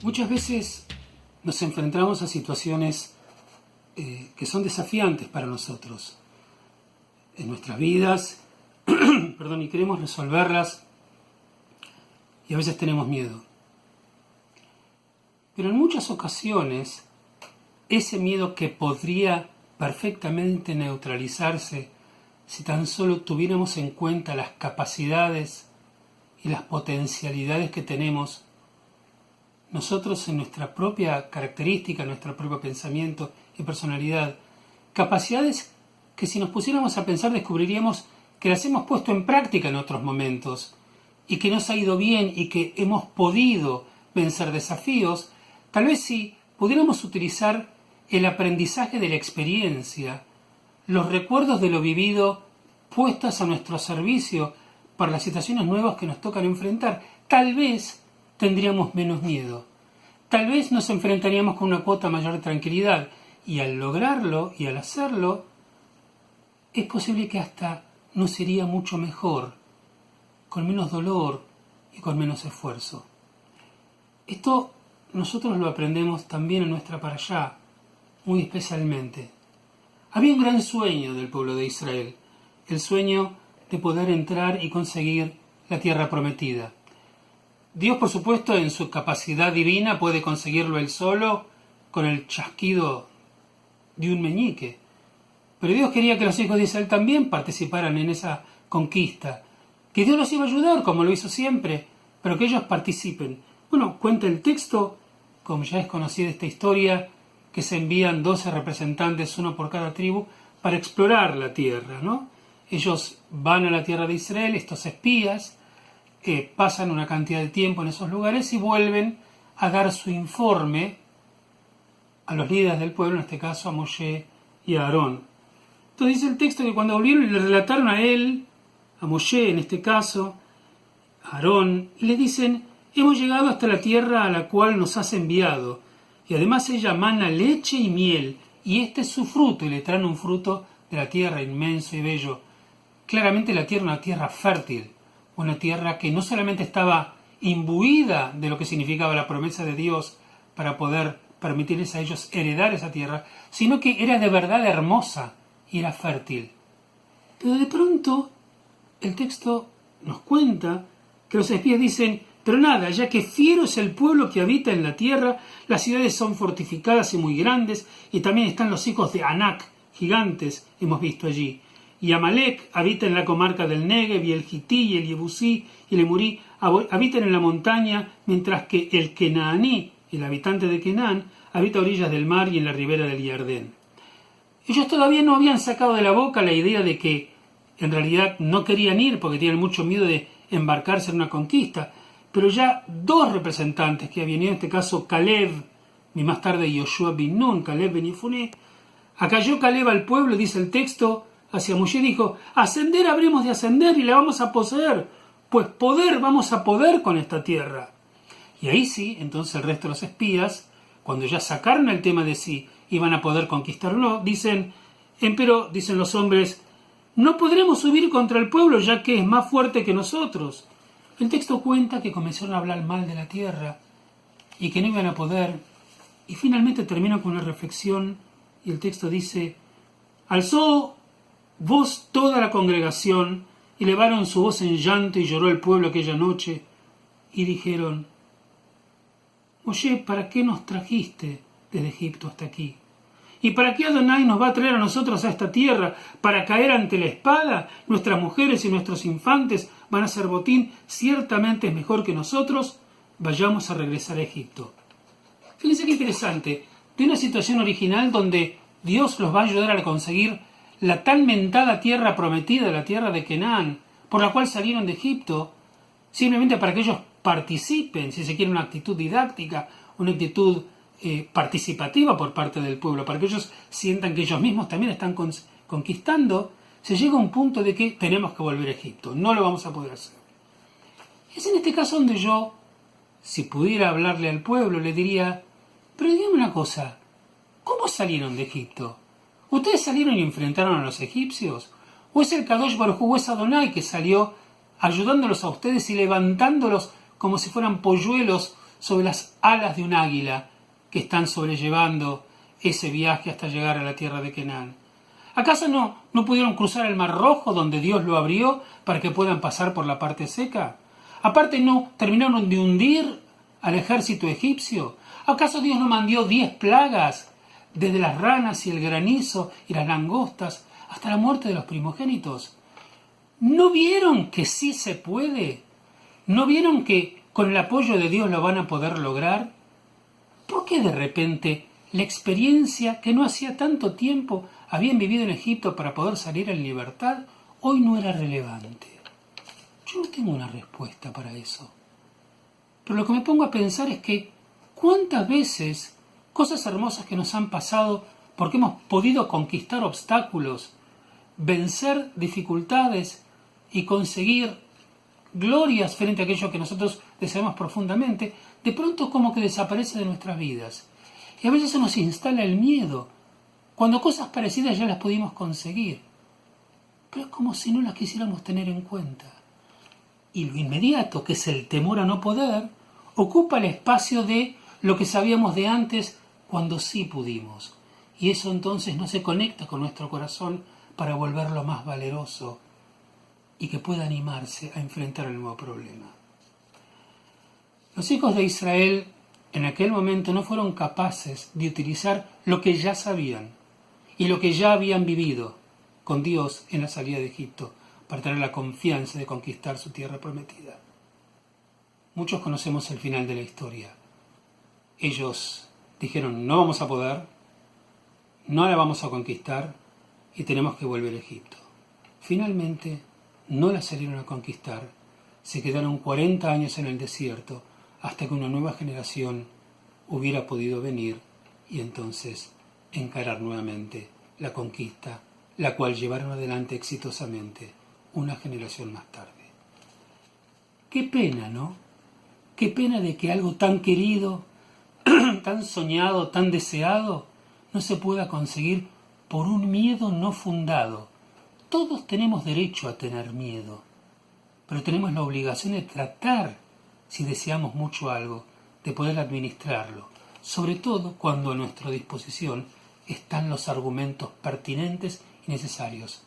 Muchas veces nos enfrentamos a situaciones que son desafiantes para nosotros en nuestras vidas, perdón, y queremos resolverlas y a veces tenemos miedo. Pero en muchas ocasiones ese miedo que podría perfectamente neutralizarse si tan solo tuviéramos en cuenta las capacidades y las potencialidades que tenemos nosotros en nuestra propia característica, nuestro propio pensamiento y personalidad, capacidades que si nos pusiéramos a pensar descubriríamos que las hemos puesto en práctica en otros momentos y que nos ha ido bien y que hemos podido vencer desafíos, tal vez si pudiéramos utilizar el aprendizaje de la experiencia, los recuerdos de lo vivido puestos a nuestro servicio para las situaciones nuevas que nos tocan enfrentar, tal vez tendríamos menos miedo. Tal vez nos enfrentaríamos con una cuota mayor de tranquilidad y al lograrlo y al hacerlo, es posible que hasta nos iría mucho mejor, con menos dolor y con menos esfuerzo. Esto nosotros lo aprendemos también en nuestra parashá, muy especialmente. Había un gran sueño del pueblo de Israel, el sueño de poder entrar y conseguir la tierra prometida. Dios, por supuesto, en su capacidad divina puede conseguirlo él solo con el chasquido de un meñique. Pero Dios quería que los hijos de Israel también participaran en esa conquista, que Dios los iba a ayudar, como lo hizo siempre, pero que ellos participen. Bueno, cuenta el texto, como ya es conocida esta historia, que se envían 12 representantes, uno por cada tribu, para explorar la tierra, ¿no? Ellos van a la tierra de Israel, estos espías, que pasan una cantidad de tiempo en esos lugares y vuelven a dar su informe a los líderes del pueblo, en este caso a Moshe y a Aarón. Entonces dice el texto que cuando volvieron y le relataron a él, a Moshe en este caso, a Aarón, y le dicen: hemos llegado hasta la tierra a la cual nos has enviado, y además ella mana leche y miel, y este es su fruto, y le traen un fruto de la tierra inmenso y bello. Claramente la tierra, una tierra fértil, una tierra que no solamente estaba imbuida de lo que significaba la promesa de Dios para poder permitirles a ellos heredar esa tierra, sino que era de verdad hermosa y era fértil. Pero de pronto el texto nos cuenta que los espías dicen: pero nada, ya que fiero es el pueblo que habita en la tierra, las ciudades son fortificadas y muy grandes, y también están los hijos de Anak, gigantes, hemos visto allí. Y Amalek habita en la comarca del Negev, y el Hití, y el Yebusí, y el Emurí habitan en la montaña, mientras que el Kenaaní, el habitante de Canaán, habita a orillas del mar y en la ribera del Jardén. Ellos todavía no habían sacado de la boca la idea de que en realidad no querían ir porque tienen mucho miedo de embarcarse en una conquista, pero ya dos representantes que habían ido, en este caso Caleb, y más tarde Yoshua bin Nun, Caleb ben Yefuné, acalló Caleb al pueblo, dice el texto, hacia Moshe dijo: ascender habremos de ascender y la vamos a poseer, pues poder vamos a poder con esta tierra. Y ahí sí, entonces el resto de los espías, cuando ya sacaron el tema de si iban a poder conquistarlo, dicen: pero, dicen los hombres, no podremos subir contra el pueblo ya que es más fuerte que nosotros. El texto cuenta que comenzaron a hablar mal de la tierra y que no iban a poder, y finalmente termina con una reflexión y el texto dice: alzó voz toda la congregación, y elevaron su voz en llanto, y lloró el pueblo aquella noche, y dijeron: Moshe, ¿para qué nos trajiste desde Egipto hasta aquí? ¿Y para qué Adonai nos va a traer a nosotros a esta tierra? ¿Para caer ante la espada? Nuestras mujeres y nuestros infantes van a ser botín. Ciertamente es mejor que nosotros vayamos a regresar a Egipto. Fíjense qué interesante, de una situación original donde Dios los va a ayudar a conseguir la tan mentada tierra prometida, la tierra de Canaán, por la cual salieron de Egipto, simplemente para que ellos participen, si se quiere, una actitud didáctica, una actitud participativa por parte del pueblo, para que ellos sientan que ellos mismos también están conquistando. Se llega a un punto de que tenemos que volver a Egipto, no lo vamos a poder hacer. Es en este caso donde yo, si pudiera hablarle al pueblo, le diría: pero dígame una cosa, ¿cómo salieron de Egipto? ¿Ustedes salieron y enfrentaron a los egipcios? ¿O es el Kadosh Baruj Hu, o es Adonai que salió ayudándolos a ustedes y levantándolos como si fueran polluelos sobre las alas de un águila que están sobrellevando ese viaje hasta llegar a la tierra de Canaán. ¿Acaso no pudieron cruzar el Mar Rojo donde Dios lo abrió para que puedan pasar por la parte seca? Aparte, ¿no terminaron de hundir al ejército egipcio? ¿Acaso Dios no mandó 10 plagas, desde las ranas y el granizo y las langostas hasta la muerte de los primogénitos? ¿No vieron que sí se puede? ¿No vieron que con el apoyo de Dios lo van a poder lograr? ¿Por qué de repente la experiencia que no hacía tanto tiempo habían vivido en Egipto para poder salir en libertad hoy no era relevante? Yo no tengo una respuesta para eso. Pero lo que me pongo a pensar es que ¿cuántas veces cosas hermosas que nos han pasado porque hemos podido conquistar obstáculos, vencer dificultades y conseguir glorias frente a aquello que nosotros deseamos profundamente, de pronto como que desaparece de nuestras vidas? Y a veces se nos instala el miedo, cuando cosas parecidas ya las pudimos conseguir. Pero es como si no las quisiéramos tener en cuenta. Y lo inmediato, que es el temor a no poder, ocupa el espacio de lo que sabíamos de antes cuando sí pudimos. Y eso entonces no se conecta con nuestro corazón para volverlo más valeroso y que pueda animarse a enfrentar el nuevo problema. Los hijos de Israel en aquel momento no fueron capaces de utilizar lo que ya sabían y lo que ya habían vivido con Dios en la salida de Egipto para tener la confianza de conquistar su tierra prometida. Muchos conocemos el final de la historia. Ellos dijeron, no vamos a poder, no la vamos a conquistar y tenemos que volver a Egipto. Finalmente, no la salieron a conquistar, se quedaron 40 años en el desierto hasta que una nueva generación hubiera podido venir y entonces encarar nuevamente la conquista, la cual llevaron adelante exitosamente una generación más tarde. Qué pena, ¿no? Qué pena de que algo tan querido, tan soñado, tan deseado, no se pueda conseguir por un miedo no fundado. Todos tenemos derecho a tener miedo, pero tenemos la obligación de tratar, si deseamos mucho algo, de poder administrarlo, sobre todo cuando a nuestra disposición están los argumentos pertinentes y necesarios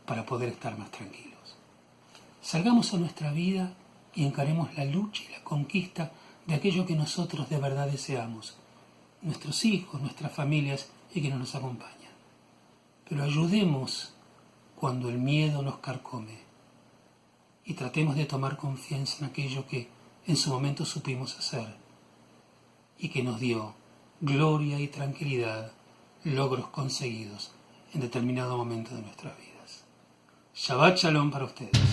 para poder estar más tranquilos. Salgamos a nuestra vida y encaremos la lucha y la conquista de aquello que nosotros de verdad deseamos, nuestros hijos, nuestras familias y quienes nos acompañan. Pero ayudemos cuando el miedo nos carcome y tratemos de tomar confianza en aquello que en su momento supimos hacer y que nos dio gloria y tranquilidad, logros conseguidos en determinado momento de nuestras vidas. Shabbat Shalom para ustedes.